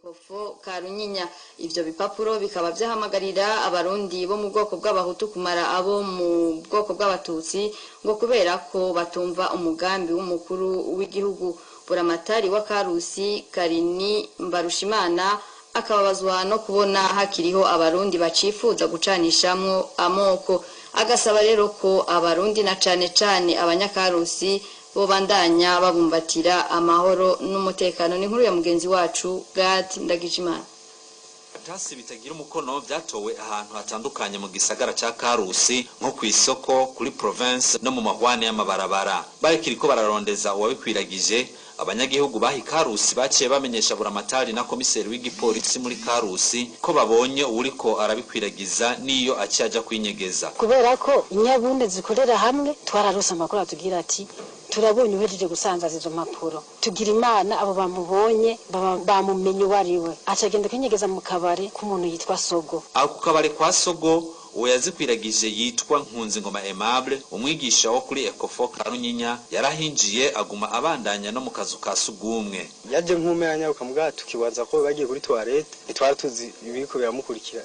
Kofo Karunyinya. Ivyo bipapuro bikaba vyahamagarira abarundi bo mu bwoko bw'abahutu kumara abo mu bwoko bw'abatutsi ngo kubera ko batumva umugambi w'umukuru w'igihugu. Buramatari wa Karusi Karini Mbarushimana akababazwa no kubona hakiriho abarundi bacifuza gucanishamwo amoko, agasaba rero ko abarundi na cane abanyakarusi bobandanya babumbatira amahoro n'umutekano. Ni nkuru ya mugenzi wacu Gad Ndagijimana. Tasi bitagira umukono byatowe ahantu hatandukanye mu gisagara ca Karusi nko kwisoko, kuri province no mu mahwane y'amabarabara. Barikiriko bararondeza uwabikwiragije. Abanyagihugu bahi Karusi baciye bamenyesha Buramatari na komiseri w'igipolisi muri Karusi ko babonye uriko arabikwiragiza niyo aciaja kwinyegeza. Kubera ko inyabunde zikorera hamwe twararusa amakuru atugira ati turabonye uhejeje gusanzaza izo mpapuro, tugira Imana abo bamubonye bamumenye wariwe acagenda kwinyegeza mu kabare k'umuntu yitwa Sogo. Ako kabare kwa Sogo uwo yazikwiragije yitwa Nkunzingoma Aimable, umwigisha wo kuri Ecofo Karunyinya, yarahinjiye aguma abandanya no mu kazu ka sugumwe. Yaje nkumeranya ukamubwira tukibaza ko bagiye kuri toilette, itwara tuzi ibiko biramukurikira.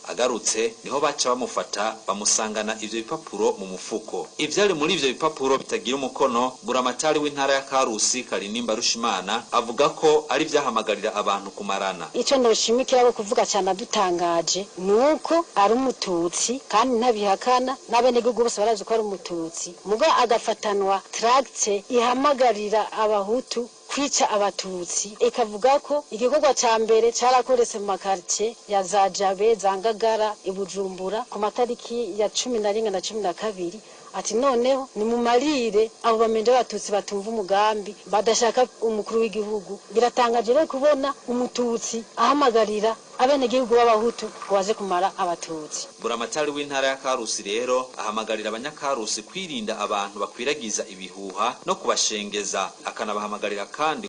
Agarutse niho baca bamufata bamusangana ivyo bipapuro mu mufuko. Ivyari muri ivyo bipapuro bitagira umukono, Buramatari w'intara ya Karusi Karini Mbarushimana avuga ko ari vyahamagarira abantu kumarana. Ico ndoshimikira abo kuvuga cyane adutangaje nuko ari umututsi kandi ntabihakana n'abenegihugu bose barazi ko ari umututsi, muga agafatanwa tract ihamagarira abahutu kwica abatutsi, ikavuga ko igikorwa ca mbere carakoretse mu makartie ya Zajabe, Zangagara, Ibujumbura ku matariki ya 11 na 12. Ati noneho ni mu marire abo bamenje abatutsi batumva umugambi badashaka umukuru w'igihugu. Biratangaje rero kubona umututsi ahamagarira abenegihugu b'abahutu waje kumara abatutsi. Buramatari w'intara ya Karusi rero ahamagarira abanyakarusi kwirinda abantu bakwiragiza ibihuha no kubashengeza, akanabahamagarira kandi